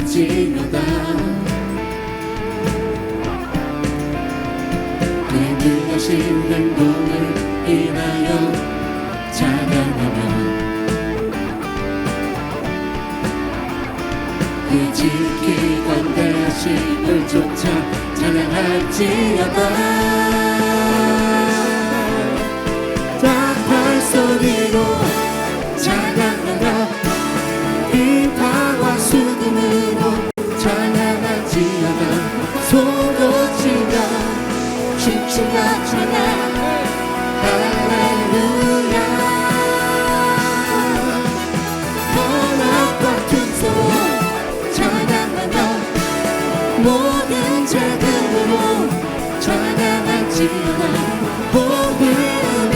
찬양할지어다. 그의 하신 행동을 인하여 찬양하며 그 지키던 대하심을 쫓아 찬양할지어다. 다 소리로 찬양하며 비파와 수금으로 찬양할지어다. 소고치며 춤추며 찬양 할렐루야. 번악과 춤소로 찬양하며 모든 재능으로 찬양할지어다. 복음이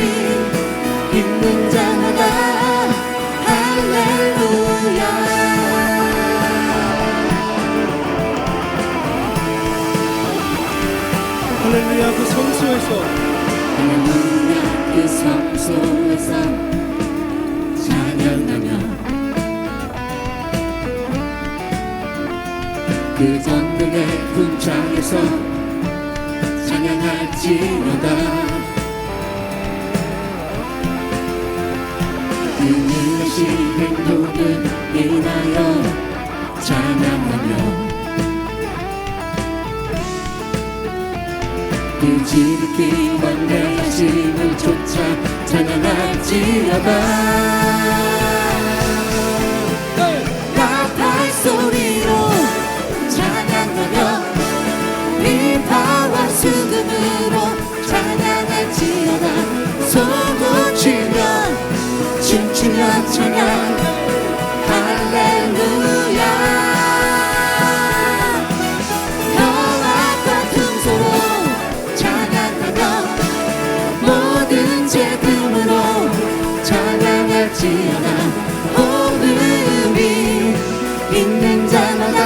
있는 자마다 할렐루야. 할렐루야. 그 성소에서 할렐루야. 그 성소에서 찬양하며 그 전능의 군창에서 찬양할지어다. 그의 행동을 인하여 찬양하며 그 지극히 권대하심을 쫓아 찬양할지어다. 나팔 소리로 찬양하며 비파와 수금으로 찬양할지어다. 소고치며 춤추며 찬양 할렐루야. 평화와 tum소로 찬양하며 모든 재금으로 찬양할지어다. 복음이 있는 자마다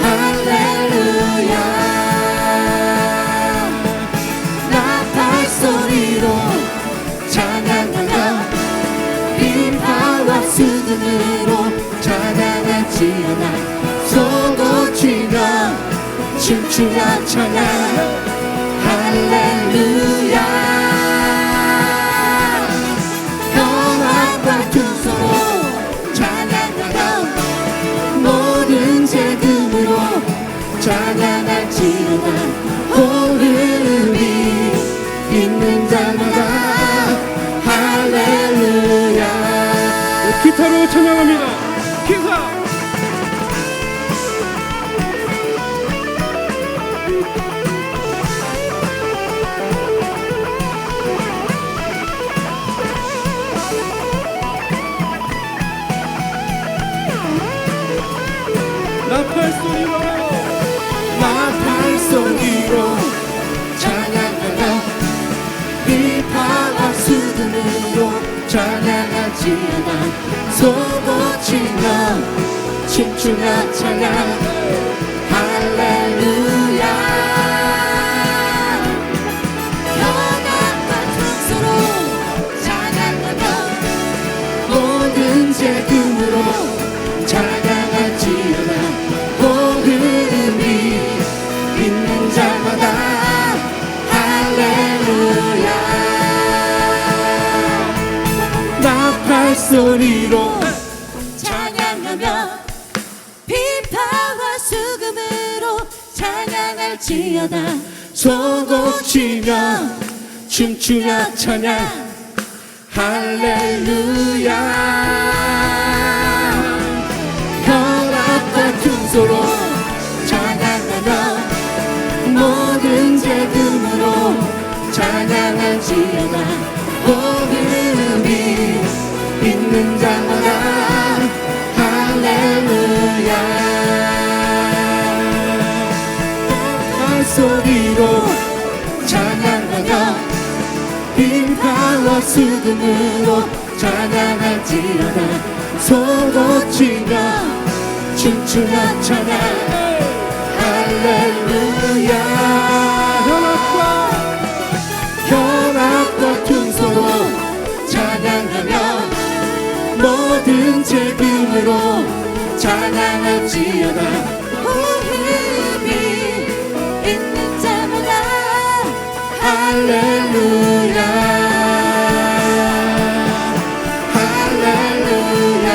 할렐루야. 나팔 소리로 찬양하며 비파와 수금으로 찬양할지어다. 소고치며 춤추며 찬양 할렐루야. 평화과 tum소로 찬양하며 모든 재금으로 찬양할지어다. 복음이 있는 자마다 할렐루야. 기타로 찬양합니다. 기타. 나팔 소리로 나팔 소리로 찬양하며 비파와 수금으로 찬양할지어다. 소고치며 춤추며 찬양 할렐루야. 연합과 tum소로 찬양하며 모든 재금으로 찬양할지어다. 복음이 있는 자마다 할렐루야. 나팔 소리로 찬양하며 비파와 수금으로 찬양할지어다. 소고치며 춤추며 찬양 할렐루야. 혈압과 tum소로 찬양하며 모든 재금으로 찬양할지어다. 복음이 있는 자마다 할렐루야. 나팔 소리로 찬양하며 비파와 수금으로 찬양할지어다. 소고치며 춤추며 찬양 할렐루야. 혈압과 tum소로 찬양하며 모든 재금으로 찬양할지어다. 찬양할지어다 호흡이 있는 자마다 할렐루야 할렐루야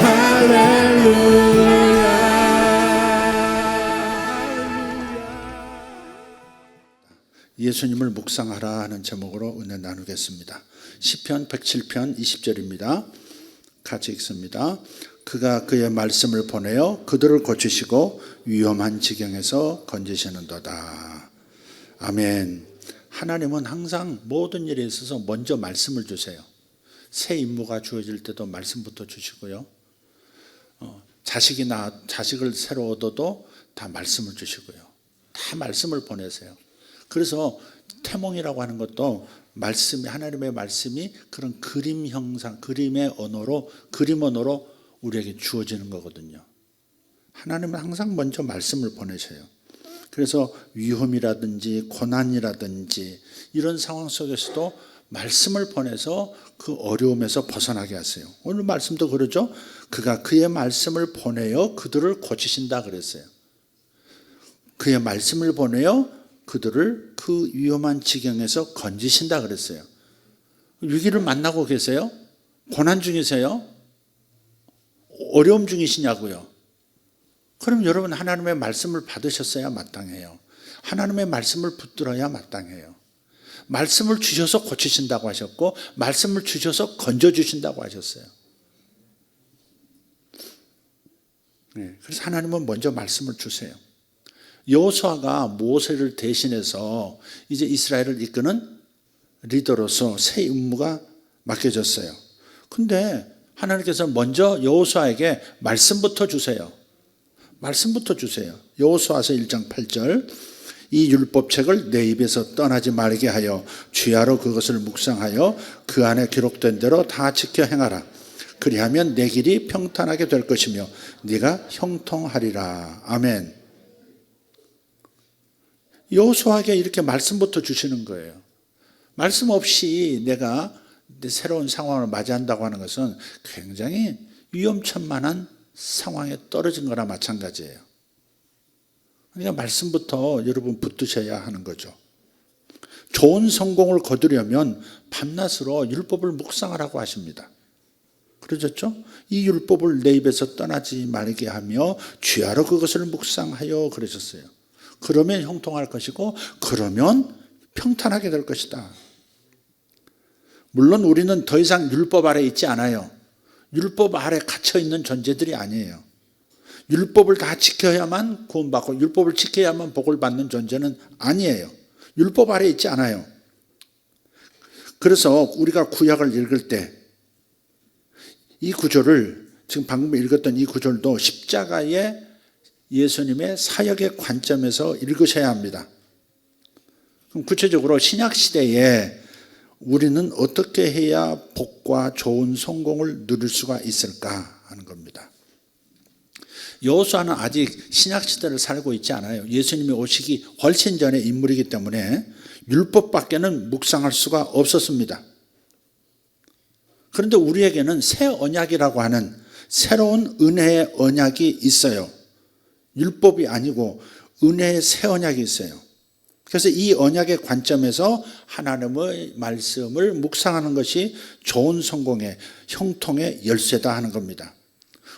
할렐루야. 예수님을 묵상하라 하는 제목으로 은혜 나누겠습니다. 시편 107편 20절입니다. 같이 읽습니다. 그가 그의 말씀을 보내어 그들을 고치시고 위험한 지경에서 건지시는도다. 아멘. 하나님은 항상 모든 일에 있어서 먼저 말씀을 주세요. 새 임무가 주어질 때도 말씀부터 주시고요. 자식을 새로 얻어도 다 말씀을 주시고요. 다 말씀을 보내세요. 그래서 태몽이라고 하는 것도 말씀이, 하나님의 말씀이 그런 그림 형상, 그림 언어로 우리에게 주어지는 거거든요. 하나님은 항상 먼저 말씀을 보내셔요. 그래서 위험이라든지 고난이라든지 이런 상황 속에서도 말씀을 보내서 그 어려움에서 벗어나게 하세요. 오늘 말씀도 그러죠. 그가 그의 말씀을 보내어 그들을 고치신다 그랬어요. 그의 말씀을 보내어 그들을 그 위험한 지경에서 건지신다 그랬어요. 위기를 만나고 계세요? 고난 중이세요? 어려움 중이시냐고요? 그럼 여러분 하나님의 말씀을 받으셨어야 마땅해요. 하나님의 말씀을 붙들어야 마땅해요. 말씀을 주셔서 고치신다고 하셨고 말씀을 주셔서 건져주신다고 하셨어요. 그래서 하나님은 먼저 말씀을 주세요. 여호수아가 모세를 대신해서 이제 이스라엘을 이끄는 리더로서 새 임무가 맡겨졌어요. 근데 하나님께서 먼저 여호수아에게 말씀부터 주세요. 말씀부터 주세요. 여호수아서 1장 8절 이 율법책을 내 입에서 떠나지 말게 하여 주야로 그것을 묵상하여 그 안에 기록된 대로 다 지켜 행하라. 그리하면 내 길이 평탄하게 될 것이며 네가 형통하리라. 아멘. 여호수아에게 이렇게 말씀부터 주시는 거예요. 말씀 없이 내가 새로운 상황을 맞이한다고 하는 것은 굉장히 위험천만한 상황에 떨어진 거나 마찬가지예요. 그러니까 말씀부터 여러분 붙드셔야 하는 거죠. 좋은 성공을 거두려면 밤낮으로 율법을 묵상하라고 하십니다. 그러셨죠? 이 율법을 내 입에서 떠나지 말게 하며 주야로 그것을 묵상하여 그러셨어요. 그러면 형통할 것이고 그러면 평탄하게 될 것이다. 물론 우리는 더 이상 율법 아래 있지 않아요. 율법 아래 갇혀 있는 존재들이 아니에요. 율법을 다 지켜야만 구원받고 율법을 지켜야만 복을 받는 존재는 아니에요. 율법 아래 있지 않아요. 그래서 우리가 구약을 읽을 때 이 구절을 지금 방금 읽었던 이 구절도 십자가의 예수님의 사역의 관점에서 읽으셔야 합니다. 그럼 구체적으로 신약 시대에 우리는 어떻게 해야 복과 좋은 성공을 누릴 수가 있을까 하는 겁니다. 여호수아는 아직 신약 시대를 살고 있지 않아요. 예수님이 오시기 훨씬 전의 인물이기 때문에 율법밖에는 묵상할 수가 없었습니다. 그런데 우리에게는 새 언약이라고 하는 새로운 은혜의 언약이 있어요. 율법이 아니고 은혜의 새 언약이 있어요. 그래서 이 언약의 관점에서 하나님의 말씀을 묵상하는 것이 좋은 성공의 형통의 열쇠다 하는 겁니다.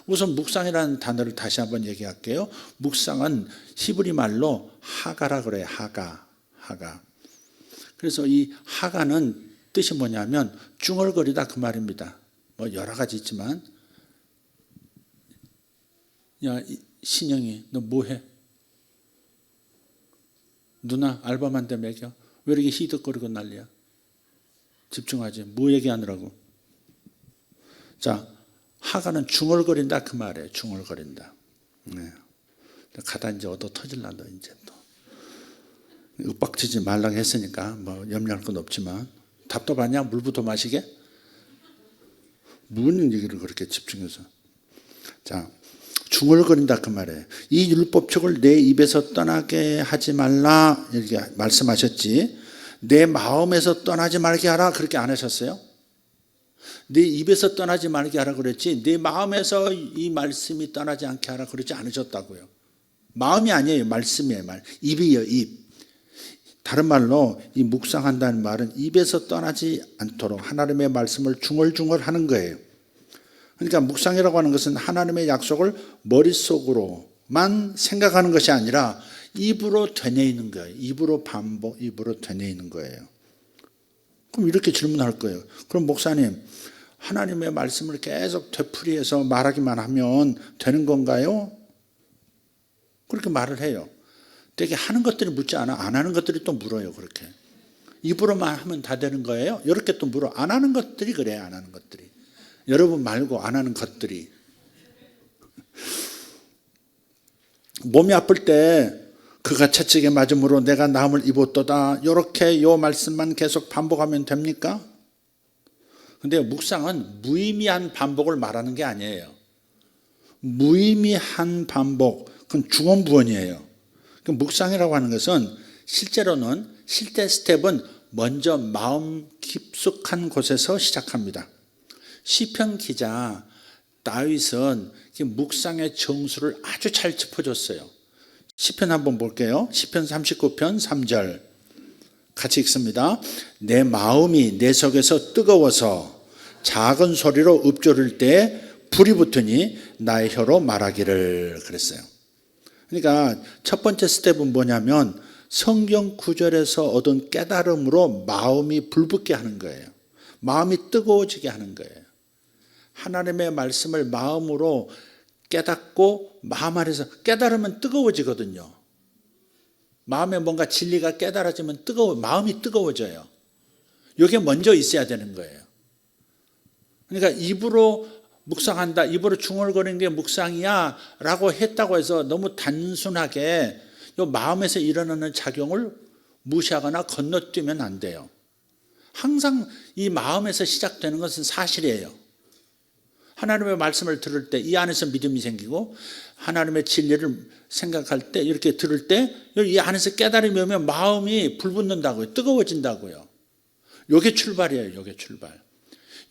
우선 묵상이라는 단어를 다시 한번 얘기할게요. 묵상은 히브리 말로 하가라 그래요. 하가. 그래서 이 하가는 뜻이 뭐냐면 중얼거리다 그 말입니다. 뭐 여러 가지 있지만 야 신영이 너 뭐해? 누나 알바만데 먹여? 왜 이렇게 히득거리고 난리야? 집중하지. 뭐 얘기하느라고? 자, 하가는 중얼거린다 그 말이에요. 중얼거린다. 네. 가다 이제 얻어 터질란다 이제 또. 윽박지지 말라고 했으니까 뭐 염려할 건 없지만 답답하냐? 물부터 마시게? 무슨 얘기를 그렇게 집중해서. 자, 중얼거린다 그 말이에요. 이 율법책을 내 입에서 떠나게 하지 말라 이렇게 말씀하셨지 내 마음에서 떠나지 말게 하라 그렇게 안 하셨어요? 네 입에서 떠나지 말게 하라 그랬지 네 마음에서 이 말씀이 떠나지 않게 하라 그러지 않으셨다고요. 마음이 아니에요. 말씀이에요. 입이에요. 입. 다른 말로 이 묵상한다는 말은 입에서 떠나지 않도록 하나님의 말씀을 중얼중얼 하는 거예요. 그러니까 묵상이라고 하는 것은 하나님의 약속을 머릿속으로만 생각하는 것이 아니라 입으로 되뇌이는 거예요. 입으로 반복, 입으로 되뇌이는 거예요. 그럼 이렇게 질문할 거예요. 그럼 목사님, 하나님의 말씀을 계속 되풀이해서 말하기만 하면 되는 건가요? 그렇게 말을 해요. 되게 하는 것들이 묻지 않아. 안 하는 것들이 또 물어요. 그렇게. 입으로만 하면 다 되는 거예요? 이렇게 또 물어. 안 하는 것들이 그래요. 안 하는 것들이. 여러분 말고 안 하는 것들이. 몸이 아플 때 그가 채찍에 맞음으로 내가 나음을 입었도다. 이렇게 요 말씀만 계속 반복하면 됩니까? 근데 묵상은 무의미한 반복을 말하는 게 아니에요. 무의미한 반복, 그건 중언부언이에요. 묵상이라고 하는 것은 실제로는 실제 스텝은 먼저 마음 깊숙한 곳에서 시작합니다. 시편 기자 다윗은 묵상의 정수를 아주 잘 짚어줬어요. 시편 한번 볼게요. 시편 39편 3절 같이 읽습니다. 내 마음이 내 속에서 뜨거워서 작은 소리로 읊조릴 때 불이 붙으니 나의 혀로 말하기를 그랬어요. 그러니까 첫 번째 스텝은 뭐냐면 성경 구절에서 얻은 깨달음으로 마음이 불붙게 하는 거예요. 마음이 뜨거워지게 하는 거예요. 하나님의 말씀을 마음으로 깨닫고 마음 안에서 깨달으면 뜨거워지거든요. 마음에 뭔가 진리가 깨달아지면 마음이 뜨거워져요. 이게 먼저 있어야 되는 거예요. 그러니까 입으로 묵상한다, 입으로 중얼거리는 게 묵상이야 라고 했다고 해서 너무 단순하게 이 마음에서 일어나는 작용을 무시하거나 건너뛰면 안 돼요. 항상 이 마음에서 시작되는 것은 사실이에요. 하나님의 말씀을 들을 때 이 안에서 믿음이 생기고 하나님의 진리를 생각할 때 이렇게 들을 때 이 안에서 깨달음이 오면 마음이 불붙는다고요. 뜨거워진다고요. 이게 출발이에요. 이게 출발.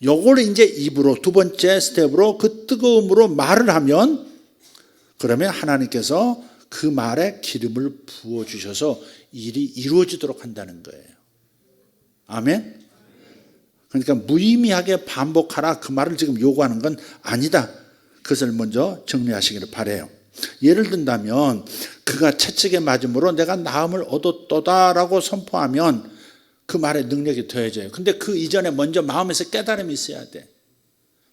요걸 이제 입으로 두 번째 스텝으로 그 뜨거움으로 말을 하면 그러면 하나님께서 그 말에 기름을 부어주셔서 일이 이루어지도록 한다는 거예요. 아멘? 그러니까 무의미하게 반복하라 그 말을 지금 요구하는 건 아니다. 그것을 먼저 정리하시기를 바라요. 예를 든다면 그가 채찍에 맞음으로 내가 나음을 얻었도다라고 선포하면 그 말에 능력이 더해져요. 근데 그 이전에 먼저 마음에서 깨달음이 있어야 돼.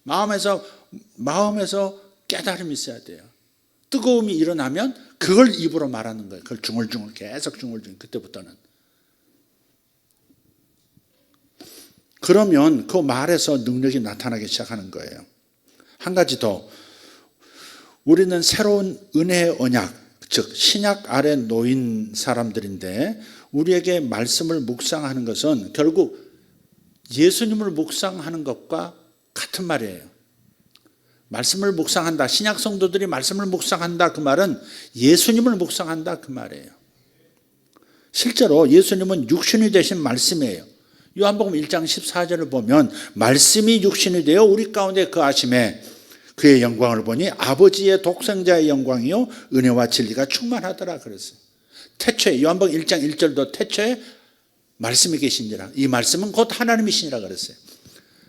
마음에서 깨달음이 있어야 돼요. 뜨거움이 일어나면 그걸 입으로 말하는 거예요. 그걸 중얼중얼 계속 중얼중얼 그때부터는. 그러면 그 말에서 능력이 나타나기 시작하는 거예요. 한 가지 더. 우리는 새로운 은혜의 언약, 즉 신약 아래 놓인 사람들인데 우리에게 말씀을 묵상하는 것은 결국 예수님을 묵상하는 것과 같은 말이에요. 말씀을 묵상한다. 신약 성도들이 말씀을 묵상한다. 그 말은 예수님을 묵상한다. 그 말이에요. 실제로 예수님은 육신이 되신 말씀이에요. 요한복음 1장 14절을 보면 말씀이 육신이 되어 우리 가운데 거하심에 그의 영광을 보니 아버지의 독생자의 영광이요 은혜와 진리가 충만하더라 그랬어요. 태초에 요한복음 1장 1절도 태초에 말씀이 계시니라. 이 말씀은 곧 하나님이시니라 그랬어요.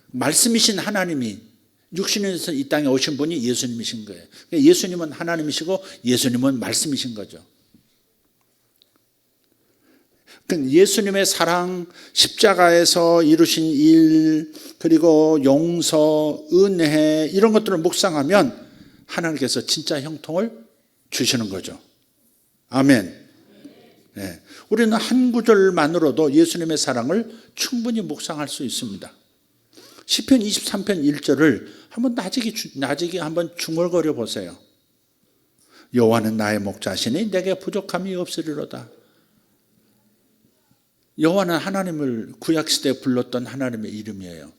말씀이신 하나님이 육신에서 이 땅에 오신 분이 예수님이신 거예요. 예수님은 하나님이시고 예수님은 말씀이신 거죠. 예수님의 사랑, 십자가에서 이루신 일, 그리고 용서, 은혜 이런 것들을 묵상하면 하나님께서 진짜 형통을 주시는 거죠. 아멘. 네. 우리는 한 구절만으로도 예수님의 사랑을 충분히 묵상할 수 있습니다. 시편 23편 1절을 한번 나지기 한번 중얼거려 보세요. 여호와는 나의 목자시니 내게 부족함이 없으리로다. 여호와는 하나님을 구약시대에 불렀던 하나님의 이름이에요.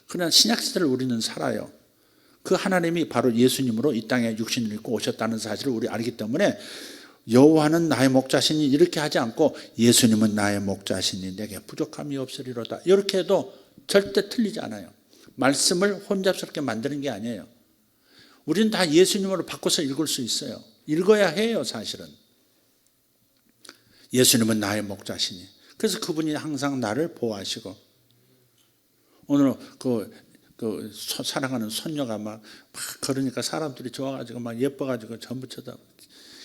그러나 신약시대를 우리는 살아요. 그 하나님이 바로 예수님으로 이 땅에 육신을 입고 오셨다는 사실을 우리 알기 때문에 여호와는 나의 목자시니 이렇게 하지 않고 예수님은 나의 목자시니 내게 부족함이 없으리로다. 이렇게 해도 절대 틀리지 않아요. 말씀을 혼잡스럽게 만드는 게 아니에요. 우리는 다 예수님으로 바꿔서 읽을 수 있어요. 읽어야 해요, 사실은. 예수님은 나의 목자시니. 그래서 그분이 항상 나를 보호하시고, 오늘 사랑하는 손녀가 막 걸으니까 사람들이 좋아가지고 막 예뻐가지고 전부 쳐다.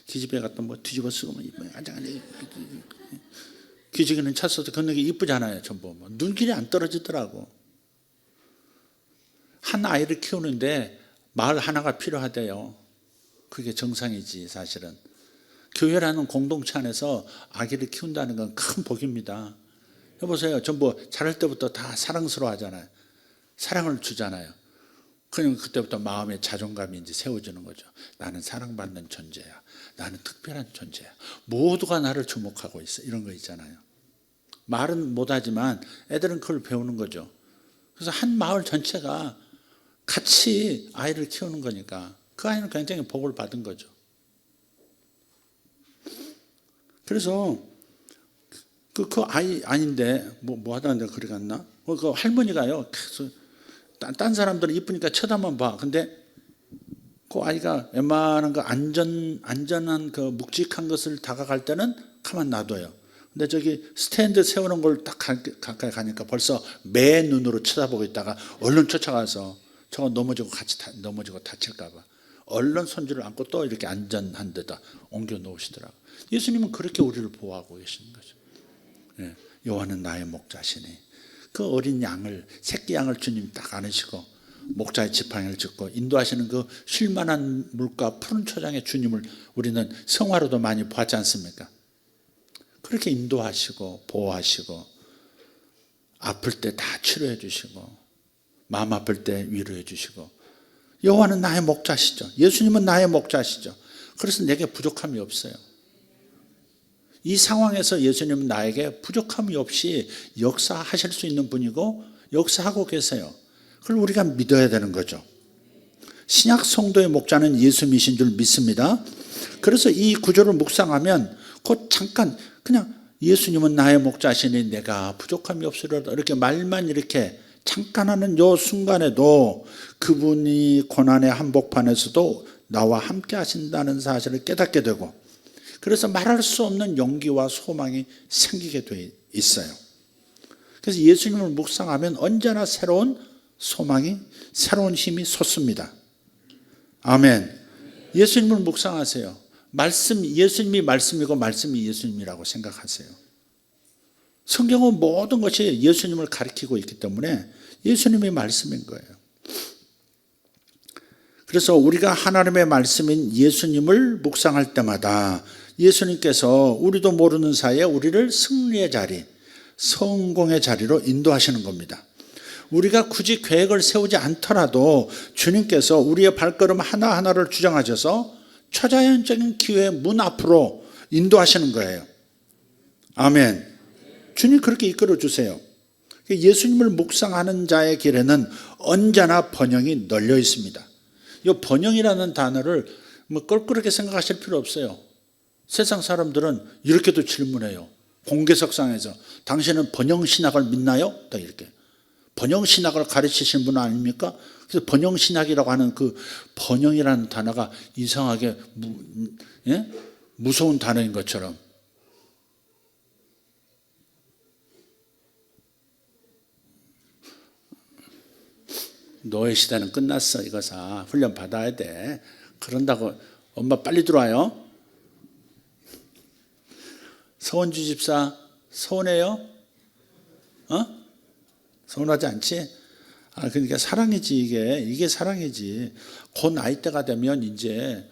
기집애 갖다 뭐 뒤집어 쓰고 뭐 기지개는 찼어도 걷는 게 이쁘잖아요. 전부 뭐 눈길이 안 떨어지더라고. 한 아이를 키우는데 마을 하나가 필요하대요. 그게 정상이지 사실은. 교회라는 공동체 안에서 아기를 키운다는 건 큰 복입니다. 여보세요. 전부 자랄 때부터 다 사랑스러워 하잖아요. 사랑을 주잖아요. 그냥 그때부터 마음의 자존감이 이제 세워지는 거죠. 나는 사랑받는 존재야. 나는 특별한 존재야. 모두가 나를 주목하고 있어. 이런 거 있잖아요. 말은 못하지만 애들은 그걸 배우는 거죠. 그래서 한 마을 전체가 같이 아이를 키우는 거니까 그 아이는 굉장히 복을 받은 거죠. 그래서 그 아이 아닌데 뭐 하다가 그래 갔나? 그 할머니가요. 계속 딴 사람들은 이쁘니까 쳐다만 봐. 근데 그 아이가 웬만한 거 안전한 그 묵직한 것을 다가갈 때는 가만 놔둬요. 근데 저기 스탠드 세우는 걸 딱 가까이 가니까 벌써 매 눈으로 쳐다보고 있다가 얼른 쫓아가서 저거 넘어지고 넘어지고 다칠까 봐 얼른 손주를 안고 또 이렇게 안전한 데다 옮겨 놓으시더라고요. 예수님은 그렇게 우리를 보호하고 계시는 거죠. 예, 여호와는 나의 목자시니. 그 어린 양을, 새끼 양을 주님 딱 안으시고 목자의 지팡이를 짚고 인도하시는 그 쉴만한 물과 푸른 초장의 주님을 우리는 성화로도 많이 보았지 않습니까? 그렇게 인도하시고 보호하시고 아플 때 다 치료해 주시고 마음 아플 때 위로해 주시고 여호와는 나의 목자시죠. 예수님은 나의 목자시죠. 그래서 내게 부족함이 없어요. 이 상황에서 예수님은 나에게 부족함이 없이 역사하실 수 있는 분이고 역사하고 계세요. 그걸 우리가 믿어야 되는 거죠. 신약 성도의 목자는 예수님이신 줄 믿습니다. 그래서 이 구절을 묵상하면 곧 잠깐 그냥 예수님은 나의 목자시니 내가 부족함이 없으리로다 이렇게 말만 이렇게 잠깐 하는 요 순간에도 그분이 고난의 한복판에서도 나와 함께 하신다는 사실을 깨닫게 되고 그래서 말할 수 없는 용기와 소망이 생기게 돼 있어요. 그래서 예수님을 묵상하면 언제나 새로운 소망이 새로운 힘이 솟습니다. 아멘. 예수님을 묵상하세요. 예수님이 말씀이고 말씀이 예수님이라고 생각하세요. 성경은 모든 것이 예수님을 가리키고 있기 때문에 예수님이 말씀인 거예요. 그래서 우리가 하나님의 말씀인 예수님을 묵상할 때마다 예수님께서 우리도 모르는 사이에 우리를 승리의 자리, 성공의 자리로 인도하시는 겁니다. 우리가 굳이 계획을 세우지 않더라도 주님께서 우리의 발걸음 하나하나를 주장하셔서 초자연적인 기회의 문 앞으로 인도하시는 거예요. 아멘. 주님 그렇게 이끌어 주세요. 예수님을 묵상하는 자의 길에는 언제나 번영이 널려 있습니다. 이 번영이라는 단어를 뭐 껄끄럽게 생각하실 필요 없어요. 세상 사람들은 이렇게도 질문해요. 공개석상에서 당신은 번영신학을 믿나요? 딱 이렇게. 번영신학을 가르치시는 분 아닙니까? 그래서 번영신학이라고 하는 그 번영이라는 단어가 이상하게 무서운 단어인 것처럼 노예 시대는 끝났어. 이거사 훈련 받아야 돼. 그런다고 엄마 빨리 들어와요. 서원주 집사 서운해요? 서운하지 않지? 그러니까 사랑이지 이게 사랑이지. 그 나이대가 되면 이제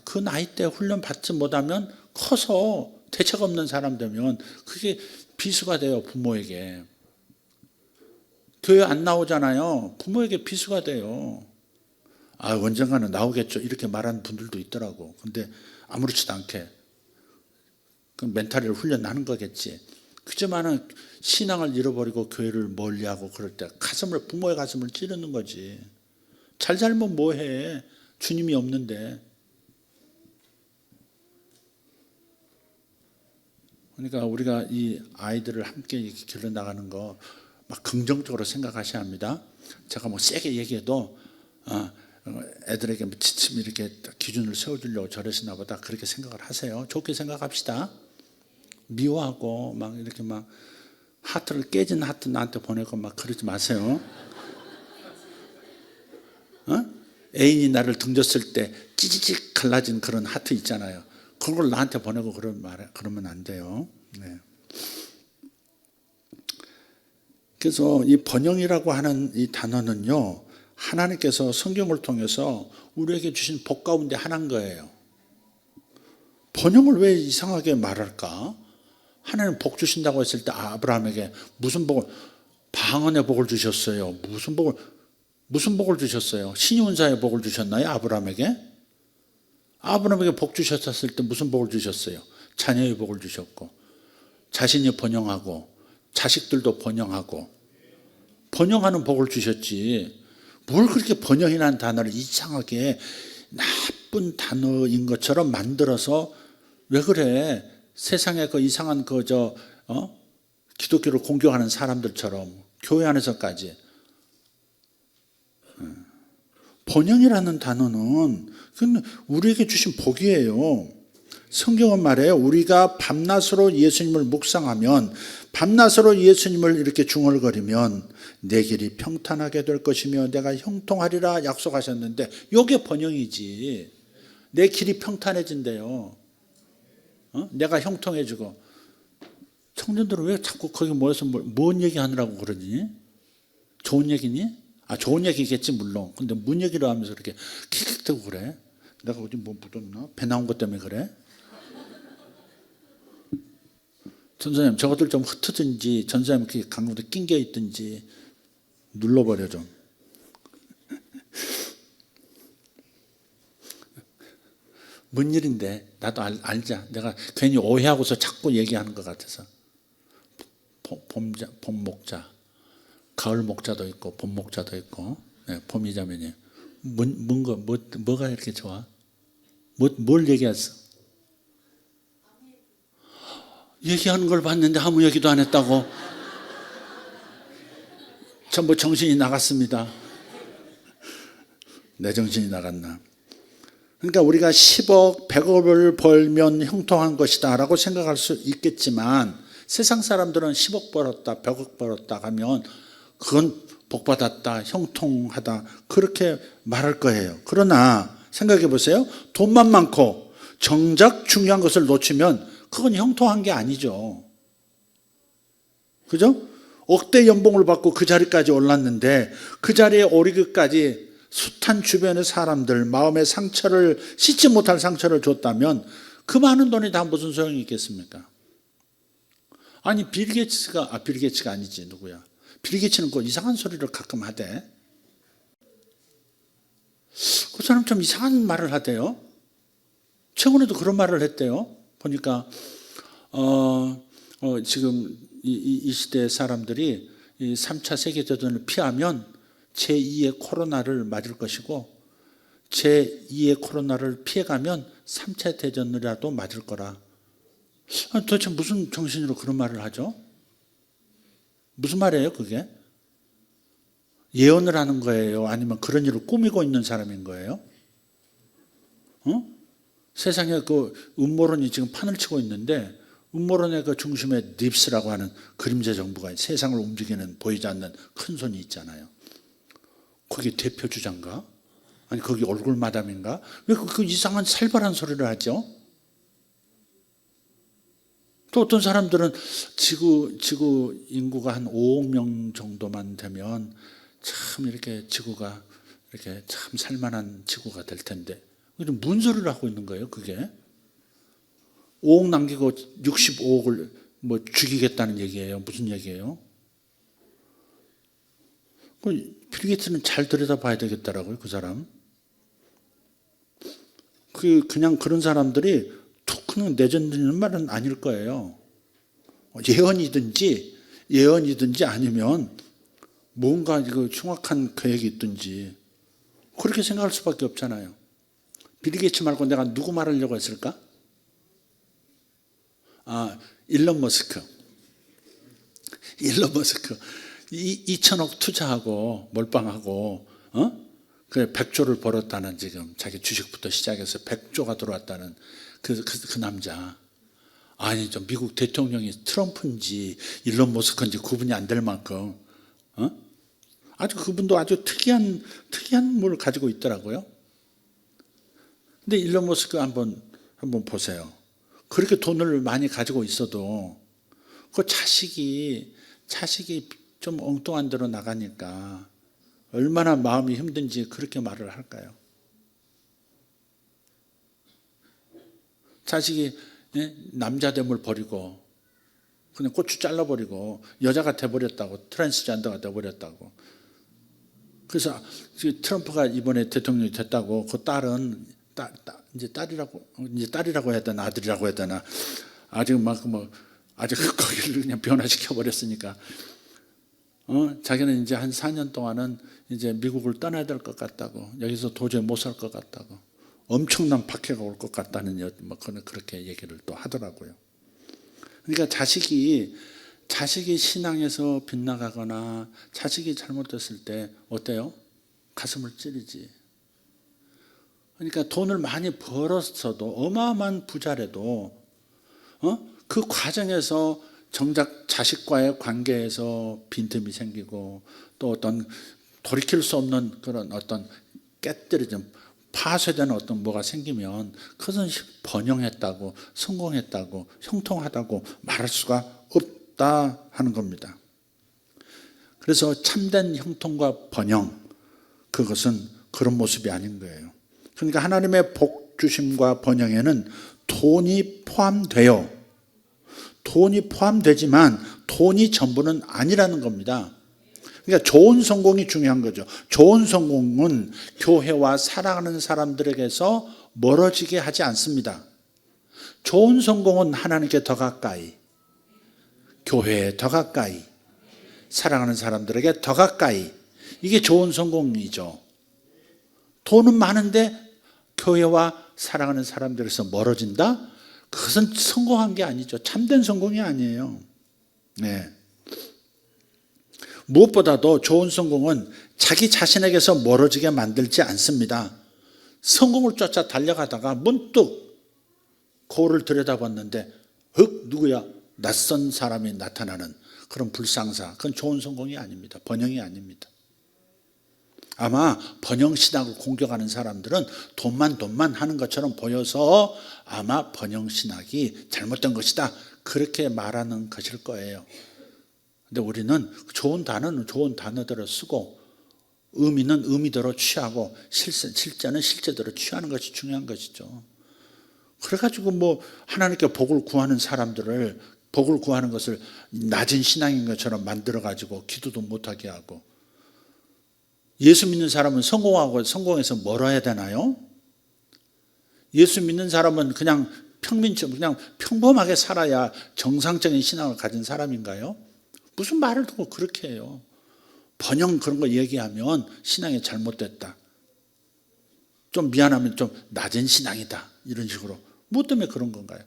그 나이대 훈련 받지 못하면 커서 대책 없는 사람 되면 그게 비수가 돼요. 부모에게. 교회 안 나오잖아요. 부모에게 비수가 돼요. 언젠가는 나오겠죠. 이렇게 말하는 분들도 있더라고. 근데 아무렇지도 않게 그 멘탈을 훈련하는 거겠지. 그지만은 신앙을 잃어버리고 교회를 멀리하고 그럴 때 부모의 가슴을 찌르는 거지. 잘못 뭐해. 주님이 없는데. 그러니까 우리가 이 아이들을 함께 길러 나가는 거 막 긍정적으로 생각하셔야 합니다. 제가 뭐 세게 얘기해도 애들에게 지침 이렇게 기준을 세워주려고 저러시나 보다 그렇게 생각을 하세요. 좋게 생각합시다. 미워하고 막 이렇게 막 하트를 깨진 하트 나한테 보내고 막 그러지 마세요. 애인이 나를 등졌을 때 찌지직 갈라진 그런 하트 있잖아요. 그런 걸 나한테 보내고 그러면 안 돼요. 네. 그래서 이 번영이라고 하는 이 단어는요, 하나님께서 성경을 통해서 우리에게 주신 복 가운데 하나인 거예요. 번영을 왜 이상하게 말할까? 하나님 복 주신다고 했을 때 아브라함에게 무슨 복을, 방언의 복을 주셨어요. 무슨 복을 주셨어요? 신윤사의 복을 주셨나요? 아브라함에게 복 주셨을 때 무슨 복을 주셨어요? 자녀의 복을 주셨고, 자신이 번영하고, 자식들도 번영하고, 번영하는 복을 주셨지. 뭘 그렇게 번영이라는 단어를 이상하게 나쁜 단어인 것처럼 만들어서 왜 그래? 세상에 그 이상한 기독교를 공격하는 사람들처럼 교회 안에서까지. 번영이라는 단어는 우리에게 주신 복이에요. 성경은 말해요. 우리가 밤낮으로 예수님을 묵상하면, 밤낮으로 예수님을 이렇게 중얼거리면 내 길이 평탄하게 될 것이며 내가 형통하리라 약속하셨는데, 이게 번영이지. 내 길이 평탄해진대요. 내가 형통해지고. 청년들은 왜 자꾸 거기 모여서 뭔 얘기하느라고 그러니? 좋은 얘기니? 좋은 얘기겠지 물론. 근데 뭔 얘기를 하면서 이렇게 킥킥대고 그래? 내가 어디 뭐 묻었나? 배 나온 것 때문에 그래? 전사님 저것들 좀 흩트든지, 전사님 그 강구도 낑겨 있든지 눌러버려 좀. 뭔 일인데? 나도 알자. 내가 괜히 오해하고서 자꾸 얘기하는 것 같아서. 봄 목자, 가을 목자도 있고 봄 목자도 있고. 네, 봄이자매님 뭐가 이렇게 좋아? 뭘 얘기했어? 얘기하는 걸 봤는데 아무 얘기도 안 했다고? 전부 정신이 나갔습니다. 내 정신이 나갔나? 그러니까 우리가 10억, 100억을 벌면 형통한 것이다 라고 생각할 수 있겠지만, 세상 사람들은 10억 벌었다, 100억 벌었다 하면 그건 복받았다, 형통하다 그렇게 말할 거예요. 그러나 생각해 보세요. 돈만 많고 정작 중요한 것을 놓치면 그건 형통한 게 아니죠. 그죠? 억대 연봉을 받고 그 자리까지 올랐는데 그 자리에 오르기까지 숱한 주변의 사람들 마음의 상처를, 씻지 못할 상처를 줬다면 그 많은 돈이 다 무슨 소용이 있겠습니까? 아니 빌 게이츠가 아니지, 누구야? 빌 게이츠는 그 이상한 소리를 가끔 하대. 그 사람 좀 이상한 말을 하대요. 최근에도 그런 말을 했대요. 보니까 지금 이 시대 사람들이 이 3차 세계대전을 피하면 제2의 코로나를 맞을 것이고, 제2의 코로나를 피해가면 3차 대전이라도 맞을 거라. 도대체 무슨 정신으로 그런 말을 하죠? 무슨 말이에요 그게? 예언을 하는 거예요? 아니면 그런 일을 꾸미고 있는 사람인 거예요? 세상에 그 음모론이 지금 판을 치고 있는데, 음모론의 그 중심에 딥스라고 하는 그림자 정부가 세상을 움직이는 보이지 않는 큰 손이 있잖아요. 거기 대표 주자인가? 아니 거기 얼굴 마담인가? 왜 그 이상한 살벌한 소리를 하죠? 또 어떤 사람들은 지구 인구가 한 5억 명 정도만 되면 참 이렇게 지구가 이렇게 참 살만한 지구가 될 텐데, 무슨 소리를 하고 있는 거예요 그게? 5억 남기고 65억을 뭐 죽이겠다는 얘기예요? 무슨 얘기예요? 빌 게이츠는 잘 들여다봐야 되겠더라고요, 그 사람. 그냥 그런 사람들이 툭 그냥 내던지는 말은 아닐 거예요. 예언이든지 아니면 뭔가 흉악한 계획이 있든지 그렇게 생각할 수밖에 없잖아요. 빌 게이츠 말고 내가 누구 말하려고 했을까? 일론 머스크. 2천억 투자하고 몰빵하고 그 100조를 벌었다는, 지금 자기 주식부터 시작해서 100조가 들어왔다는 그 남자. 아니 좀 미국 대통령이 트럼프인지 일론 머스크인지 구분이 안 될 만큼 아주 그분도 아주 특이한 뭘 가지고 있더라고요. 근데 일론 머스크 한번 보세요. 그렇게 돈을 많이 가지고 있어도 그 자식이 좀 엉뚱한 데로 나가니까 얼마나 마음이 힘든지 그렇게 말을 할까요? 자식이 남자됨을 버리고 그냥 고추 잘라버리고 여자가 돼버렸다고, 트랜스젠더가 돼버렸다고. 그래서 트럼프가 이번에 대통령이 됐다고 그 딸은 이제 딸이라고 해야 되나 아들이라고 해야 되나 아직 아직 거기를 그냥 변화시켜 버렸으니까 자기는 이제 한 4년 동안은 이제 미국을 떠나야 될 것 같다고, 여기서 도저히 못 살 것 같다고, 엄청난 박해가 올 것 같다는 그렇게 얘기를 또 하더라고요. 그러니까 자식이 신앙에서 빗나가거나 자식이 잘못됐을 때 어때요? 가슴을 찌르지. 그러니까 돈을 많이 벌었어도, 어마어마한 부자래도 그 과정에서 정작 자식과의 관계에서 빈틈이 생기고 또 어떤 돌이킬 수 없는 그런 어떤 깨뜨려진 파쇄되는 어떤 뭐가 생기면 그것은 번영했다고, 성공했다고, 형통하다고 말할 수가 없다 하는 겁니다. 그래서 참된 형통과 번영, 그것은 그런 모습이 아닌 거예요. 그러니까 하나님의 복 주심과 번영에는 돈이 포함되지만 돈이 전부는 아니라는 겁니다. 그러니까 좋은 성공이 중요한 거죠. 좋은 성공은 교회와 사랑하는 사람들에게서 멀어지게 하지 않습니다. 좋은 성공은 하나님께 더 가까이, 교회에 더 가까이, 사랑하는 사람들에게 더 가까이, 이게 좋은 성공이죠. 돈은 많은데 교회와 사랑하는 사람들에서 멀어진다? 그것은 성공한 게 아니죠. 참된 성공이 아니에요. 네. 무엇보다도 좋은 성공은 자기 자신에게서 멀어지게 만들지 않습니다. 성공을 쫓아 달려가다가 문득 거울을 들여다봤는데 누구야? 낯선 사람이 나타나는 그런 불상사, 그건 좋은 성공이 아닙니다. 번영이 아닙니다. 아마 번영신학을 공격하는 사람들은 돈만 하는 것처럼 보여서 아마 번영신학이 잘못된 것이다, 그렇게 말하는 것일 거예요. 근데 우리는 좋은 단어는 좋은 단어대로 쓰고 의미는 의미대로 취하고 실제는 실제대로 취하는 것이 중요한 것이죠. 그래가지고 하나님께 복을 구하는 사람들을, 복을 구하는 것을 낮은 신앙인 것처럼 만들어가지고 기도도 못하게 하고, 예수 믿는 사람은 성공해서 멀어야 되나요? 예수 믿는 사람은 그냥 그냥 평범하게 살아야 정상적인 신앙을 가진 사람인가요? 무슨 말을 듣고 그렇게 해요? 번영 그런 거 얘기하면 신앙이 잘못됐다, 좀 미안하면 좀 낮은 신앙이다, 이런 식으로. 뭐 때문에 그런 건가요?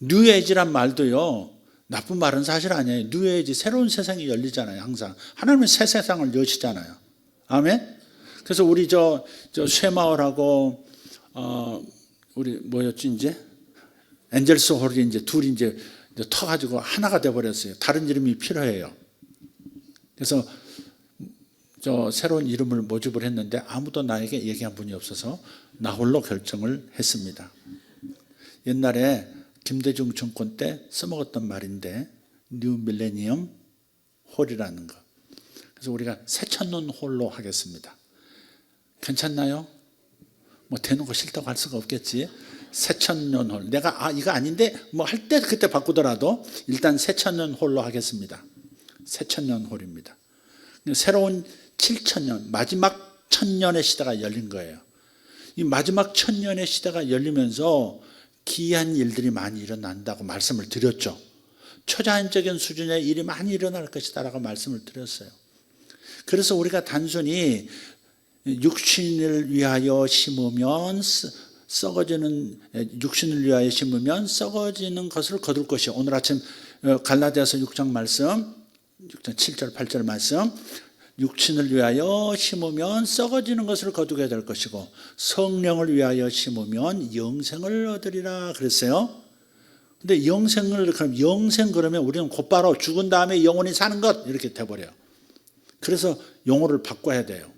뉴에이지란 말도요, 나쁜 말은 사실 아니에요. 뉴에이지, 새로운 세상이 열리잖아요. 항상 하나님은 새 세상을 여시잖아요. 아멘. 그래서 우리 저 쇠마을하고 우리 뭐였지, 이제 엔젤스 홀이 이제 둘이 이제 터가지고 하나가 돼버렸어요. 다른 이름이 필요해요. 그래서 저 새로운 이름을 모집을 했는데 아무도 나에게 얘기한 분이 없어서 나 홀로 결정을 했습니다. 옛날에 김대중 정권 때 써먹었던 말인데, 뉴 밀레니엄 홀이라는 거. 그래서 우리가 새천년 홀로 하겠습니다. 괜찮나요? 대놓고 싫다고 할 수가 없겠지. 새천년 홀. 내가 이거 아닌데 할 때 그때 바꾸더라도 일단 새천년 홀로 하겠습니다. 새천년 홀입니다. 새로운 7천년, 마지막 천년의 시대가 열린 거예요. 이 마지막 천년의 시대가 열리면서 기이한 일들이 많이 일어난다고 말씀을 드렸죠. 초자연적인 수준의 일이 많이 일어날 것이다 라고 말씀을 드렸어요. 그래서 우리가 단순히 육신을 위하여 심으면 썩어지는 것을 거둘 것이, 오늘 아침 갈라디아서 6장 말씀, 6장 7절 8절 말씀, 육신을 위하여 심으면 썩어지는 것을 거두게 될 것이고 성령을 위하여 심으면 영생을 얻으리라 그랬어요. 근데 영생을, 그럼 영생 그러면 우리는 곧바로 죽은 다음에 영원히 사는 것 이렇게 돼버려요. 그래서 용어를 바꿔야 돼요.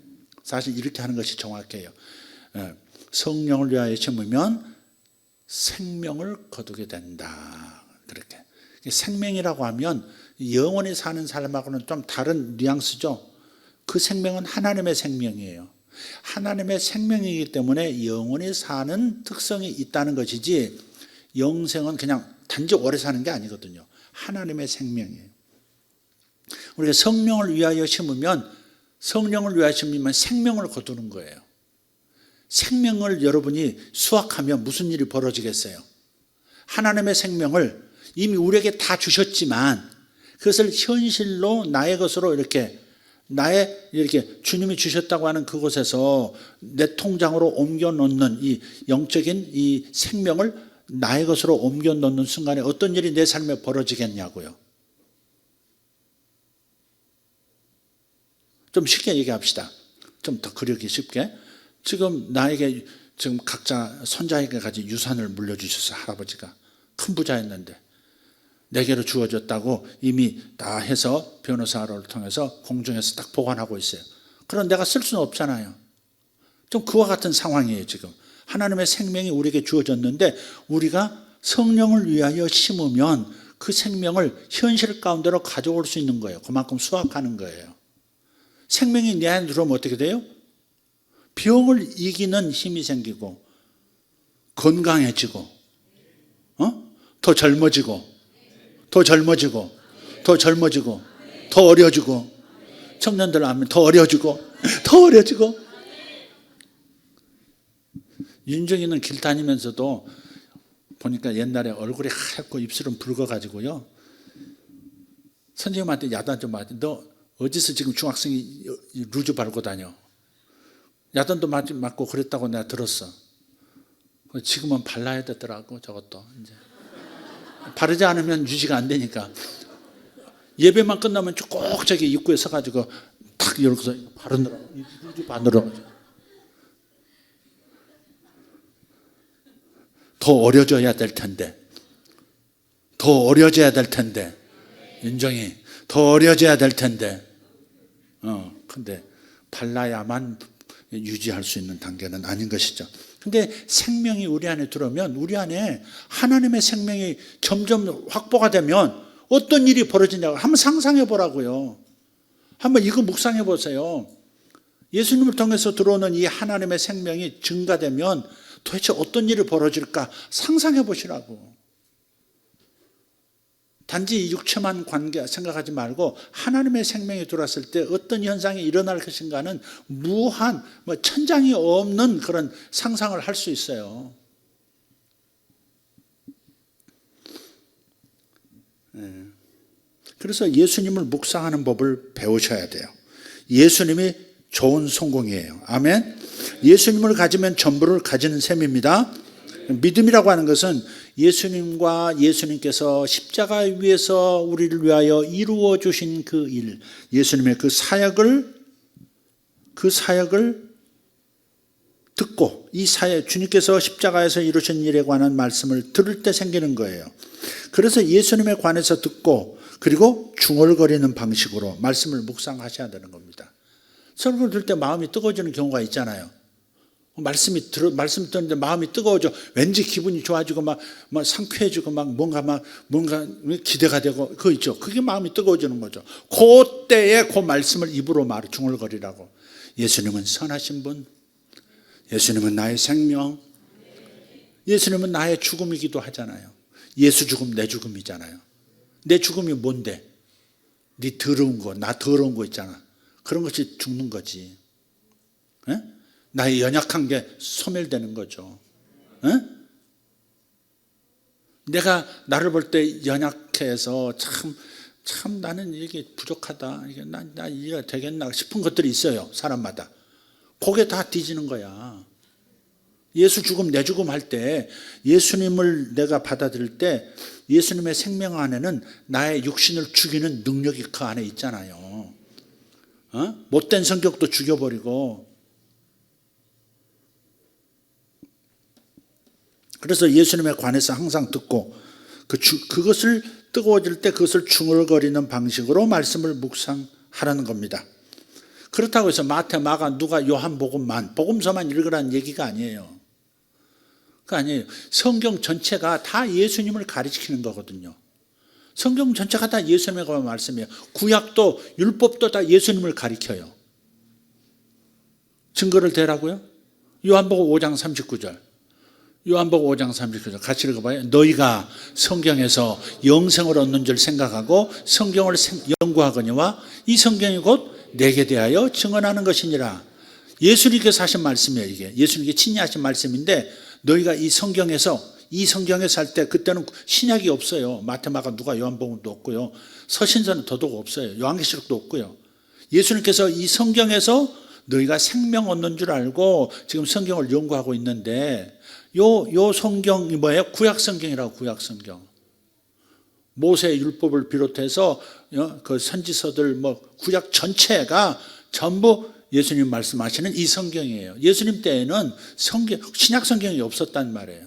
사실 이렇게 하는 것이 정확해요. 성령을 위하여 심으면 생명을 거두게 된다. 그렇게. 생명이라고 하면 영원히 사는 사람하고는 좀 다른 뉘앙스죠. 그 생명은 하나님의 생명이에요. 하나님의 생명이기 때문에 영원히 사는 특성이 있다는 것이지 영생은 그냥 단지 오래 사는 게 아니거든요. 하나님의 생명이에요. 우리가 성령을 위하여 심으면 생명을 거두는 거예요. 생명을 여러분이 수확하면 무슨 일이 벌어지겠어요? 하나님의 생명을 이미 우리에게 다 주셨지만 그것을 현실로 나의 것으로 이렇게 주님이 주셨다고 하는 그곳에서 내 통장으로 옮겨 놓는 이 영적인 이 생명을 나의 것으로 옮겨 놓는 순간에 어떤 일이 내 삶에 벌어지겠냐고요. 좀 쉽게 얘기합시다. 좀 더 그리기 쉽게. 지금 나에게 지금 각자 손자에게까지 유산을 물려주셔서 할아버지가 큰 부자였는데 내게로 주어졌다고 이미 다 해서 변호사를 통해서 공중에서 딱 보관하고 있어요. 그럼 내가 쓸 수는 없잖아요. 좀 그와 같은 상황이에요. 지금 하나님의 생명이 우리에게 주어졌는데 우리가 성령을 위하여 심으면 그 생명을 현실 가운데로 가져올 수 있는 거예요. 그만큼 수확하는 거예요. 생명이 내 안에 들어오면 어떻게 돼요? 병을 이기는 힘이 생기고 건강해지고 더 젊어지고 더 어려지고 청년들 하면 더 어려지고 윤정이는 길 다니면서도 보니까 옛날에 얼굴이 하얗고 입술은 붉어가지고요. 선생님한테 야단 좀 맞지. 너 어디서 지금 중학생이 루즈 바르고 다녀? 야단도 맞고 그랬다고 내가 들었어. 지금은 발라야 되더라고. 저것도 이제 바르지 않으면 유지가 안 되니까 예배만 끝나면 꼭 저기 입구에 서가지고 탁 이러고서 바르느라 루즈 바르느라 더 어려져야 될 텐데 윤정이 더 어려져야 될 텐데 근데 발라야만 유지할 수 있는 단계는 아닌 것이죠. 근데 생명이 우리 안에 들어오면 우리 안에 하나님의 생명이 점점 확보가 되면 어떤 일이 벌어지냐고 한번 상상해 보라고요. 한번 이거 묵상해 보세요. 예수님을 통해서 들어오는 이 하나님의 생명이 증가되면 도대체 어떤 일이 벌어질까 상상해 보시라고. 단지 육체만 관계 생각하지 말고 하나님의 생명이 들어왔을 때 어떤 현상이 일어날 것인가는 무한 천장이 없는 그런 상상을 할 수 있어요. 그래서 예수님을 묵상하는 법을 배우셔야 돼요. 예수님이 좋은 성공이에요. 아멘. 예수님을 가지면 전부를 가지는 셈입니다. 믿음이라고 하는 것은 예수님과 예수님께서 십자가 위에서 우리를 위하여 이루어 주신 그 일, 예수님의 그 사역을 듣고 이 사역, 주님께서 십자가에서 이루신 일에 관한 말씀을 들을 때 생기는 거예요. 그래서 예수님에 관해서 듣고 그리고 중얼거리는 방식으로 말씀을 묵상하셔야 되는 겁니다. 설교를 들을 때 마음이 뜨거워지는 경우가 있잖아요. 말씀 듣는데 마음이 뜨거워져. 왠지 기분이 좋아지고 막 상쾌해지고 뭔가 기대가 되고 그거 있죠. 그게 마음이 뜨거워지는 거죠. 그때에 그 말씀을 입으로 중얼거리라고. 예수님은 선하신 분, 예수님은 나의 생명, 예수님은 나의 죽음이기도 하잖아요. 예수 죽음 내 죽음이잖아요. 내 죽음이 뭔데? 네 더러운 거, 나 더러운 거 있잖아. 그런 것이 죽는 거지. 에? 나의 연약한 게 소멸되는 거죠. 에? 내가 나를 볼 때 연약해서 참 나는 이게 부족하다. 이게 나 이해가 되겠나 싶은 것들이 있어요. 사람마다. 그게 다 뒤지는 거야. 예수 죽음 내 죽음 할 때 예수님을 내가 받아들일 때 예수님의 생명 안에는 나의 육신을 죽이는 능력이 그 안에 있잖아요. 못된 성격도 죽여버리고. 그래서 예수님에 관해서 항상 듣고 그것을 뜨거워질 때 그것을 중얼거리는 방식으로 말씀을 묵상하라는 겁니다. 그렇다고 해서 마태, 마가, 누가, 요한 복음서만 읽으라는 얘기가 아니에요. 그 아니에요. 성경 전체가 다 예수님을 가리키는 거거든요. 성경 전체가 다 예수님에 관한 말씀이에요. 구약도 율법도 다 예수님을 가리켜요. 증거를 대라고요? 요한복음 5장 39절. 요한복음 5장 39절 같이 읽어봐요. 너희가 성경에서 영생을 얻는 줄 생각하고 성경을 연구하거니와 이 성경이 곧 내게 대하여 증언하는 것이니라. 예수님께서 하신 말씀이에요. 이게 예수님께 친히 하신 말씀인데, 너희가 이 성경에서 할 때 그때는 신약이 없어요. 마태, 마가, 누가, 요한복음도 없고요. 서신서는 더더욱 없어요. 요한계시록도 없고요. 예수님께서 이 성경에서 너희가 생명 얻는 줄 알고 지금 성경을 연구하고 있는데, 요 성경이 뭐예요? 구약 성경이라고. 구약 성경. 모세의 율법을 비롯해서 그 선지서들 구약 전체가 전부 예수님 말씀하시는 이 성경이에요. 예수님 때에는 신약 성경이 없었단 말이에요.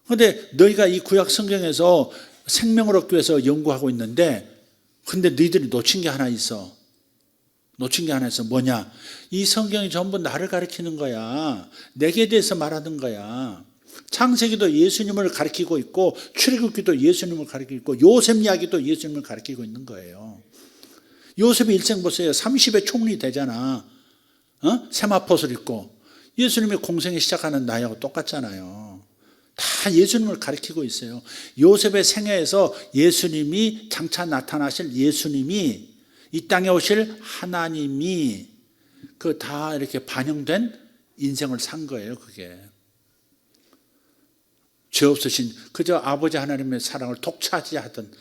그런데 너희가 이 구약 성경에서 생명을 얻기 위해서 연구하고 있는데, 근데 너희들이 놓친 게 하나 있어. 뭐냐? 이 성경이 전부 나를 가리키는 거야. 내게 대해서 말하는 거야. 창세기도 예수님을 가리키고 있고, 출애굽기도 예수님을 가리키고 있고, 요셉 이야기도 예수님을 가리키고 있는 거예요. 요셉의 일생 보세요. 30에 총리 되잖아. 세마포를 입고. 예수님의 공생이 시작하는 나이하고 똑같잖아요. 다 예수님을 가리키고 있어요. 요셉의 생애에서 예수님이 장차 나타나실 예수님이, 이 땅에 오실 하나님이 그 다 이렇게 반영된 인생을 산 거예요. 그게 죄 없으신 그저 아버지 하나님의 사랑을 독차지하던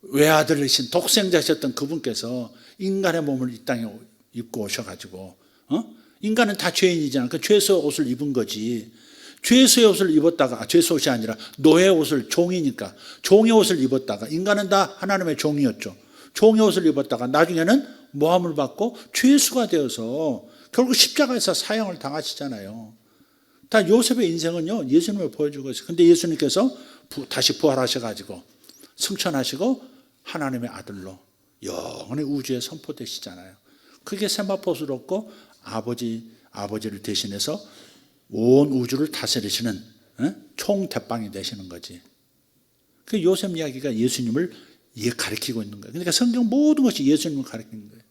외아들이신 독생자셨던 그분께서 인간의 몸을 이 땅에 입고 오셔가지고, 인간은 다 죄인이잖아. 그 죄수의 옷을 입은 거지. 죄수의 옷을 입었다가, 죄수 옷이 아니라 노예 옷을, 종이니까 종의 옷을 입었다가, 인간은 다 하나님의 종이었죠. 종의 옷을 입었다가 나중에는 모함을 받고 죄수가 되어서 결국 십자가에서 사형을 당하시잖아요. 다 요셉의 인생은요, 예수님을 보여주고 있어요. 근데 예수님께서 다시 부활하셔가지고 승천하시고 하나님의 아들로 영원히 우주에 선포되시잖아요. 그게 세마포스를 얻고 아버지를 대신해서 온 우주를 다스리시는 총대빵이 되시는 거지. 그 요셉 이야기가 예수님을 가리키고 있는 거예요. 그러니까 성경 모든 것이 예수님을 가리키는 거예요.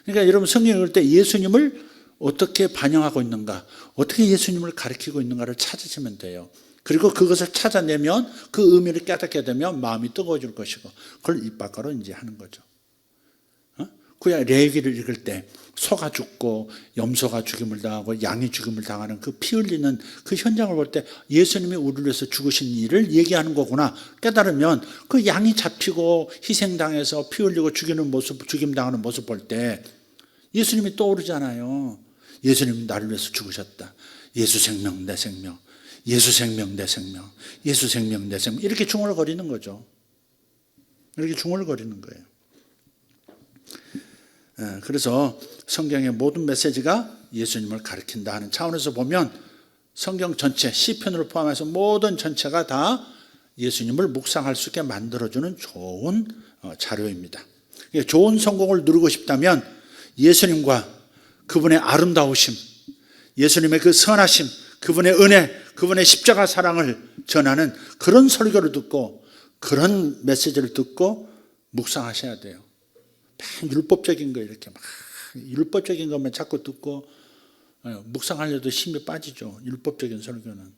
그러니까 여러분 성경 읽을 때 예수님을 어떻게 반영하고 있는가, 어떻게 예수님을 가리키고 있는가를 찾으시면 돼요. 그리고 그것을 찾아내면 그 의미를 깨닫게 되면 마음이 뜨거워질 것이고, 그걸 입 밖으로 이제 하는 거죠. 구약 레위기를 읽을 때 소가 죽고 염소가 죽임을 당하고 양이 죽임을 당하는 그 피 흘리는 그 현장을 볼 때 예수님이 우리를 위해서 죽으신 일을 얘기하는 거구나 깨달으면, 그 양이 잡히고 희생당해서 피 흘리고 죽임당하는 모습 볼 때 예수님이 떠오르잖아요. 예수님이 나를 위해서 죽으셨다. 예수 생명 내 생명, 예수 생명 내 생명, 예수 생명 내 생명, 이렇게 중얼거리는 거죠. 이렇게 중얼거리는 거예요. 그래서 성경의 모든 메시지가 예수님을 가리킨다 하는 차원에서 보면 성경 전체, 시편을 포함해서 모든 전체가 다 예수님을 묵상할 수 있게 만들어주는 좋은 자료입니다. 좋은 성공을 누리고 싶다면 예수님과 그분의 아름다우심, 예수님의 그 선하심, 그분의 은혜, 그분의 십자가 사랑을 전하는 그런 설교를 듣고 그런 메시지를 듣고 묵상하셔야 돼요. 율법적인 거 이렇게 막 율법적인 것만 자꾸 듣고 묵상하려도 힘이 빠지죠. 율법적인 설교는.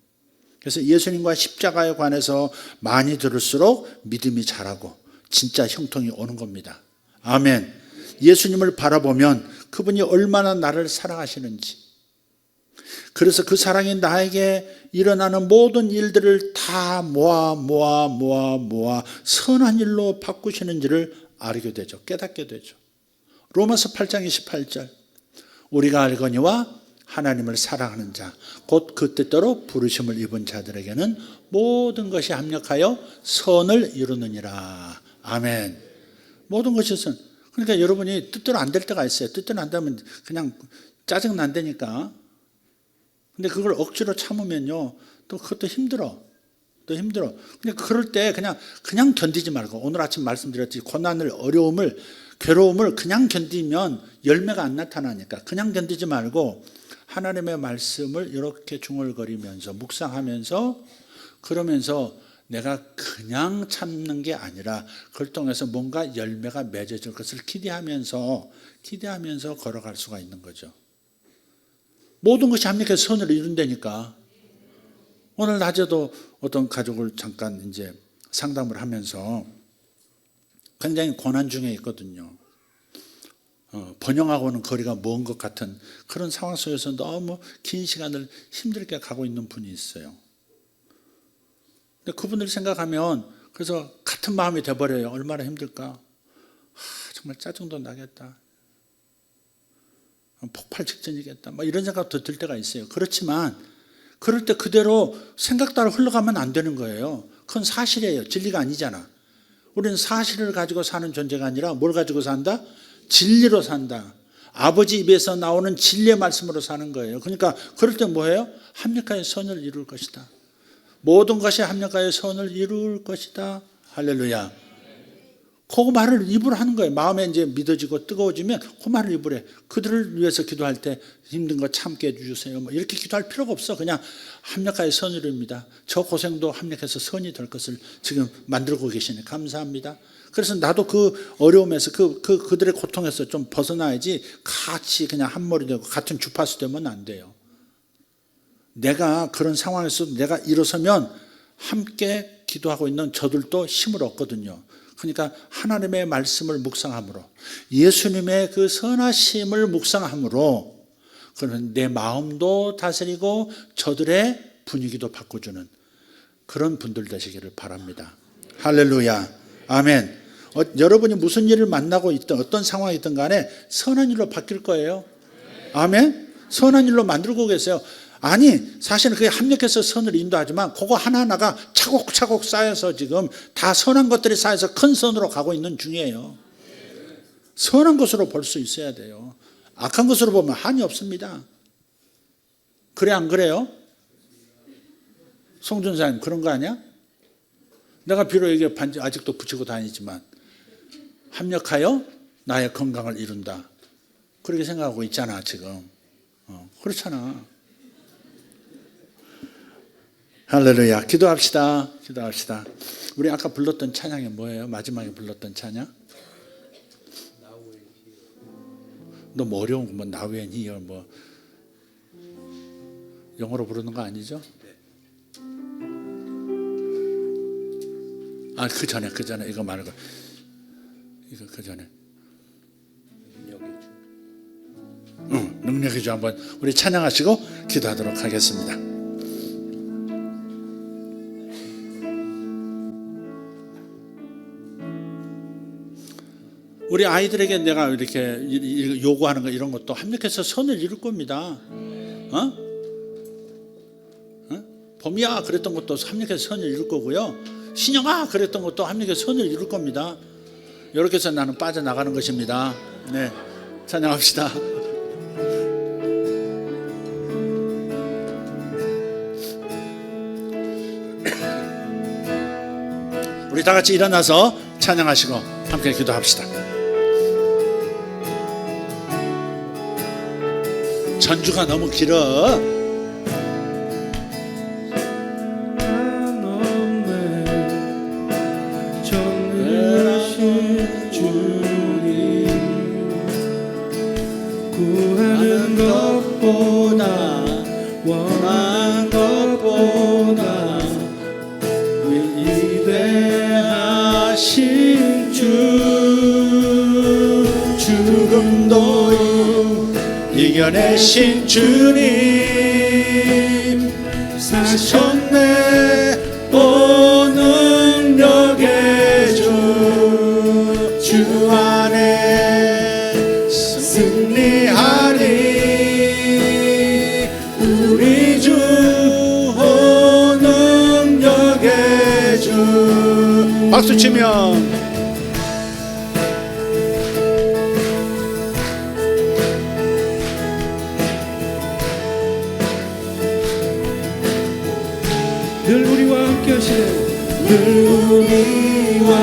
그래서 예수님과 십자가에 관해서 많이 들을수록 믿음이 자라고 진짜 형통이 오는 겁니다. 아멘. 예수님을 바라보면 그분이 얼마나 나를 사랑하시는지, 그래서 그 사랑이 나에게 일어나는 모든 일들을 다 모아 선한 일로 바꾸시는지를 알게 되죠. 깨닫게 되죠. 로마서 8장 28절, 우리가 알거니와 하나님을 사랑하는 자, 곧 그 뜻대로 부르심을 입은 자들에게는 모든 것이 합력하여 선을 이루느니라. 아멘. 모든 것이 선. 그러니까 여러분이 뜻대로 안 될 때가 있어요. 뜻대로 안 되면 그냥 짜증 난다니까. 근데 그걸 억지로 참으면요, 또 그것도 힘들어. 또 힘들어. 그러니까 그럴 때 그냥 견디지 말고, 오늘 아침 말씀드렸지, 고난을, 어려움을, 괴로움을 그냥 견디면 열매가 안 나타나니까 그냥 견디지 말고 하나님의 말씀을 이렇게 중얼거리면서 묵상하면서, 그러면서 내가 그냥 참는 게 아니라 그걸 통해서 뭔가 열매가 맺어질 것을 기대하면서 걸어갈 수가 있는 거죠. 모든 것이 합력해서 선을 이룬다니까. 오늘 낮에도 어떤 가족을 잠깐 이제 상담을 하면서 굉장히 고난 중에 있거든요. 번영하고는 거리가 먼 것 같은 그런 상황 속에서 너무 긴 시간을 힘들게 가고 있는 분이 있어요. 근데 그분들 생각하면 그래서 같은 마음이 돼버려요. 얼마나 힘들까? 정말 짜증도 나겠다. 폭발 직전이겠다. 막 이런 생각도 들 때가 있어요. 그렇지만 그럴 때 그대로 생각 따라 흘러가면 안 되는 거예요. 그건 사실이에요. 진리가 아니잖아. 우리는 사실을 가지고 사는 존재가 아니라 뭘 가지고 산다? 진리로 산다. 아버지 입에서 나오는 진리의 말씀으로 사는 거예요. 그러니까 그럴 때 뭐예요? 합력하여 선을 이룰 것이다. 모든 것이 합력하여 선을 이룰 것이다. 할렐루야. 그 말을 입으로 하는 거예요. 마음에 이제 믿어지고 뜨거워지면 그 말을 입으로 해. 그들을 위해서 기도할 때 힘든 거 참게 해주세요. 뭐 이렇게 기도할 필요가 없어. 그냥 합력하여 선을 이룹니다. 저 고생도 합력해서 선이 될 것을 지금 만들고 계시네. 감사합니다. 그래서 나도 그 어려움에서 그들의 고통에서 좀 벗어나야지 같이 그냥 한 머리 되고 같은 주파수 되면 안 돼요. 내가 그런 상황에서 내가 일어서면 함께 기도하고 있는 저들도 힘을 얻거든요. 그러니까 하나님의 말씀을 묵상함으로, 예수님의 그 선하심을 묵상함으로, 그런 내 마음도 다스리고 저들의 분위기도 바꿔주는 그런 분들 되시기를 바랍니다. 할렐루야. 아멘. 여러분이 무슨 일을 만나고 있든 어떤 상황이 있든 간에 선한 일로 바뀔 거예요. 아멘. 선한 일로 만들고 계세요. 아니, 사실은 그게 합력해서 선을 인도하지만 그거 하나하나가 차곡차곡 쌓여서 지금 다 선한 것들이 쌓여서 큰 선으로 가고 있는 중이에요. 선한 것으로 볼 수 있어야 돼요. 악한 것으로 보면 한이 없습니다. 그래 안 그래요? 송준사님 그런 거 아니야? 내가 비록 이게 반지 아직도 붙이고 다니지만 합력하여 나의 건강을 이룬다. 그렇게 생각하고 있잖아 지금. 그렇잖아. 할렐루야. 기도합시다. 기도합시다. 우리 아까 불렀던 찬양이 뭐예요? 마지막에 불렀던 찬양? 너무 어려운 거 뭐 Now and Here 뭐 영어로 부르는 거 아니죠? 아, 그 전에 이거 말고 이거 그 전에 능력의 주 한번 우리 찬양하시고 기도하도록 하겠습니다. 우리 아이들에게 내가 이렇게 요구하는 거 이런 것도 합력해서 선을 이룰 겁니다. 봄이야 그랬던 것도 합력해서 선을 이룰 거고요. 신영아 그랬던 것도 합력해서 선을 이룰 겁니다. 이렇게 해서 나는 빠져나가는 것입니다. 네, 찬양합시다. 우리 다 같이 일어나서 찬양하시고 함께 기도합시다. 전주가 너무 길어. 전능하신 주님 구하는 것보다 원하는 것보다 위대하신 주 죽음도 이겨내신 주님 사셨네 온 능력의 주 안에 승리하리 박수치며 늘 우리와 함께 하시네. 늘 우리와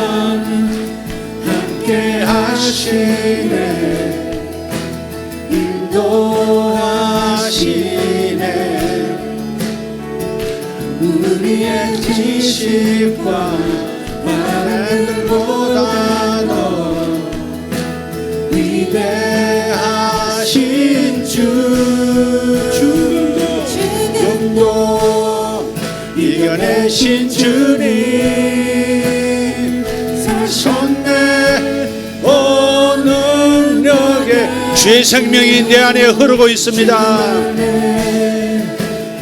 함께 하시네 인도하시네 우리의 지식과 바람보다 더 위대하신 주 죽음도 이겨내신 주님 사셨네 오 능력에 주의 생명이 내 안에 흐르고 있습니다.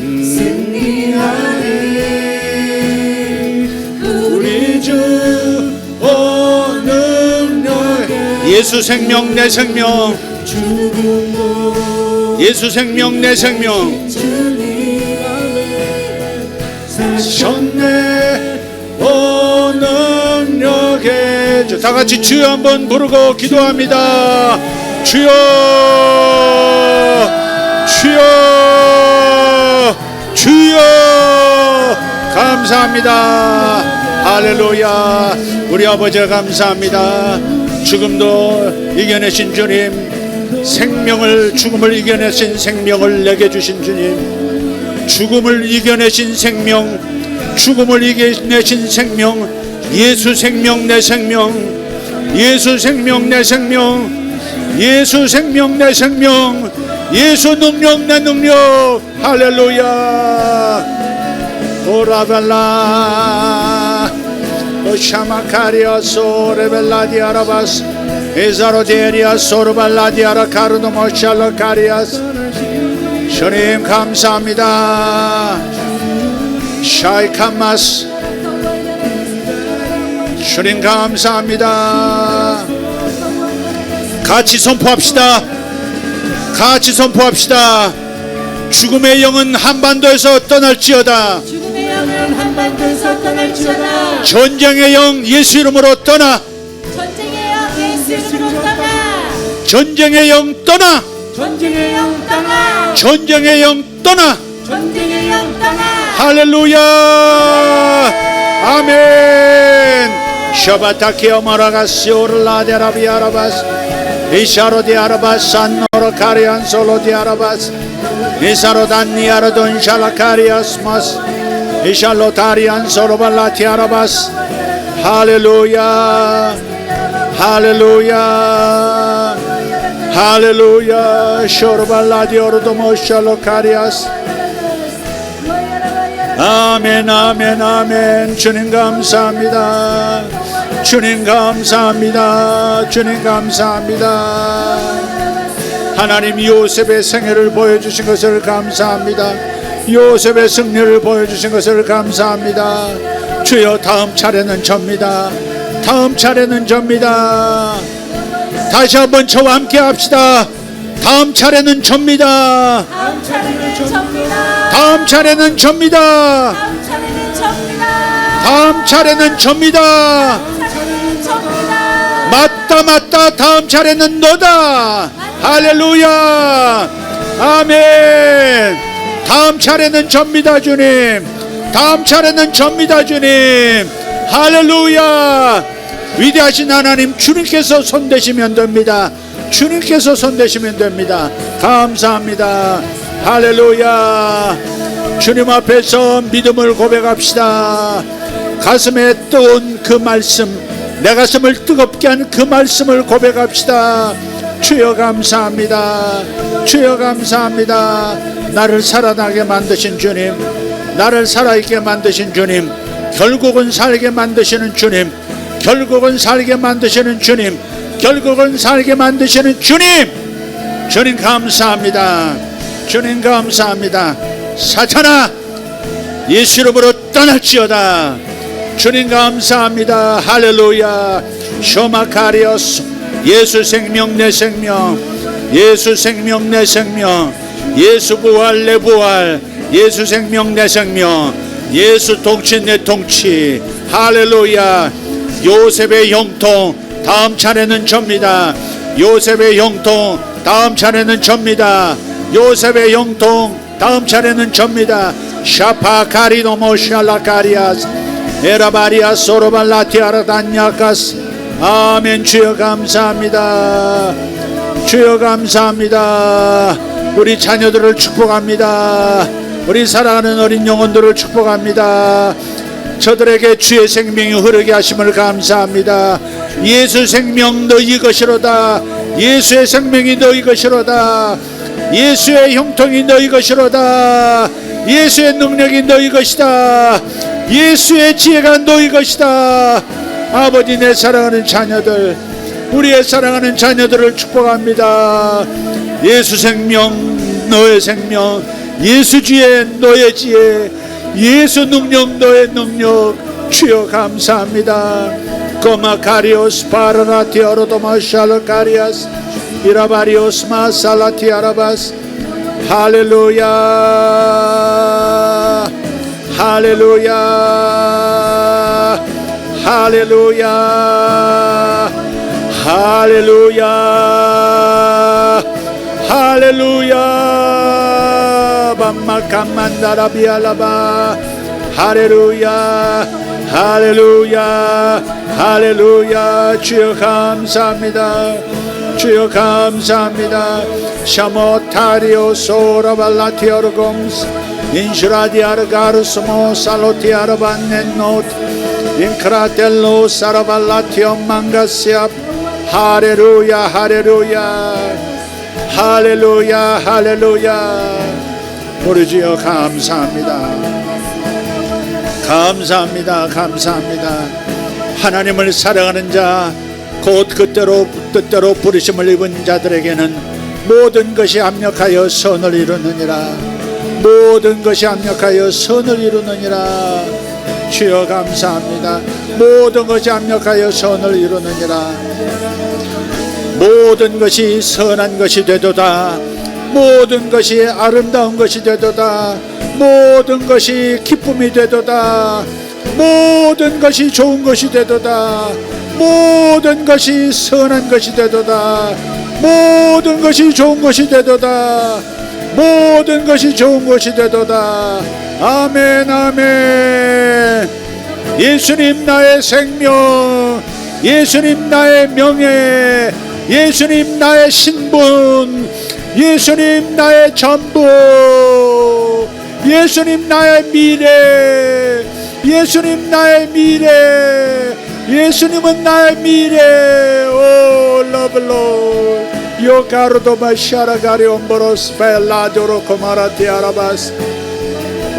승리하리 우리 주 오 능력에 예수 생명 내 생명 예수 생명 내 생명 사셨네 오 능력의 주 다같이 주여 한번 부르고 기도합니다. 주여 주여 주여 감사합니다. 할렐루야. 우리 아버지 감사합니다. 죽음도 이겨내신 주님 생명을 죽음을 이겨내신 생명을 내게 주신 주님 죽음을 이겨내신 생명 죽음을 이겨내신 생명 예수 생명 내 생명 예수 생명 내 생명 예수 생명 내 생명 예수 능력 내 능력 할렐루야. 오라벨라 오샤마카리아 소레벨라디아라바스 에자로데리아 소르발라디아라 카르노모샬라카리아스 주님 감사합니다. 샤이카마스 주님 감사합니다. 같이 선포합시다. 같이 선포합시다. 죽음의 영은 한반도에서 떠날지어다. 죽음의 영은 한반도에서 떠날지어다. 전쟁의 영 예수 이름으로 떠나. 전쟁의 영 예수 이름으로 떠나. 전쟁의 영 떠나. 전쟁의 영 떠나. 전쟁의 영 떠나. 전쟁의 영 떠나. 할렐루야. 아멘. 샤바타키오 마라가시오르라데라비아라바스 이샤로디아라바스 안노라카리안 솔로디아라바스 이사로단니아라돈 샬라카리아스마스 이샬로타리안 소로발라티아라바스 할렐루야. 할렐루야. 할렐루야. 쇼르발라디오르도모샬로카리아스 아멘 아멘 아멘. 주님 감사합니다. 주님 감사합니다. 주님 감사합니다. 하나님 요셉의 생애를 보여주신 것을 감사합니다. 요셉의 승리를 보여주신 것을 감사합니다. 주여 다음 차례는 접니다. 다음 차례는 접니다. 다시 한번 저와 함께 합시다. 다음 차례는 접니다. 다음 차례는 접니다. 다음 차례는 접니다. 다음 차례는 접니다. 다음 차례는 접니다. 다음 차례는 접니다. 맞다 맞다 다음 차례는 너다. 할렐루야. 아멘. 다음 차례는 접니다 주님. 다음 차례는 접니다 주님. 할렐루야. 위대하신 하나님 주님께서 손대시면 됩니다. 주님께서 손대시면 됩니다. 감사합니다. 할렐루야. 주님 앞에서 믿음을 고백합시다. 가슴에 뜨거운 그 말씀, 내 가슴을 뜨겁게 한 그 말씀을 고백합시다. 주여 감사합니다. 주여 감사합니다. 나를 살아나게 만드신 주님, 나를 살아있게 만드신 주님, 결국은 살게 만드시는 주님, 결국은 살게 만드시는 주님, 결국은 살게 만드시는 주님, 주님 감사합니다. 주님 감사합니다. 사탄아 예수 이름으로 떠날지어다. 주님 감사합니다. 할렐루야. 쇼마카리오스 예수 생명 내 생명 예수 생명 내 생명 예수 부활 내 부활 예수 생명 내 생명 예수 통치 내 통치 할렐루야. 요셉의 형통 다음 차례는 접니다. 요셉의 형통 다음 차례는 접니다. 요셉의 형통 다음 차례는 접니다. 샤파카리노모 샬라카리아스 에라바리아 소로발라티아라단야카스. 아멘. 주여 감사합니다. 주여 감사합니다. 우리 자녀들을 축복합니다. 우리 사랑하는 어린 영혼들을 축복합니다. 저들에게 주의 생명이 흐르게 하심을 감사합니다. 예수 생명 너희 것이로다. 예수의 생명이 너희 것이로다. 예수의 형통이 너희 것이로다. 예수의 능력이 너희 것이다. 예수의 지혜가 너희 것이다. 아버지, 내 사랑하는 자녀들, 우리의 사랑하는 자녀들을 축복합니다. 예수 생명 너의 생명, 예수 지혜 너의 지혜, 예수 능력 너의 능력. 주여 감사합니다. 고마카리오스 파라나티아로도마샬라카리아스 이라바리오스 마살라티아라바스. 할렐루야 할렐루야 할렐루야 할렐루야 할렐루야 밤마카만다라비알라바. 할렐루야 할렐루야 할렐루야. 주여 감사합니다. 주여 감사합니다. 샤모타리오 소라발라티아르공스 인슈라디아르가르스모 살로티아르반넨노트 인크라텔로 사라발라티오 망가시압. 할렐루야 할렐루야 할렐루야 할렐루야. 우리 주여 감사합니다. 감사합니다. 감사합니다. 하나님을 사랑하는 자, 곧 그때로 뜻대로 부르심을 입은 자들에게는 모든 것이 합력하여 선을 이루느니라. 모든 것이 합력하여 선을 이루느니라. 주여 감사합니다. 모든 것이 합력하여 선을 이루느니라. 모든 것이 선한 것이 되도다. 모든 것이 아름다운 것이 되도다. 모든 것이 기쁨이 되도다. 모든 것이 좋은 것이 되도다. 모든 것이 선한 것이 되도다. 모든 것이 좋은 것이 되도다. 모든 것이 좋은 것이 되도다. 아멘 아멘. 예수님 나의 생명, 예수님 나의 명예, 예수님 나의 신분, 예수님 나의 전부, 예수님 나의 미래, 예수님 나의 미래, 예수님은 나의 미래. 오 러블로 요카르도마샤라가리옴보로스 펠라도로코마라티아라바스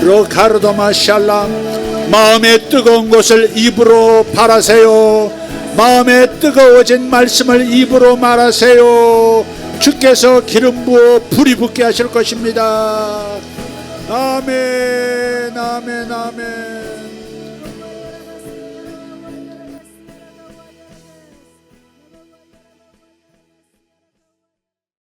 로카르도마샬람. 마음의 뜨거운 것을 입으로 바라세요. 마음에 뜨거워진 말씀을 입으로 말하세요. 주께서 기름 부어 불이 붙게 하실 것입니다. 아멘 아멘 아멘.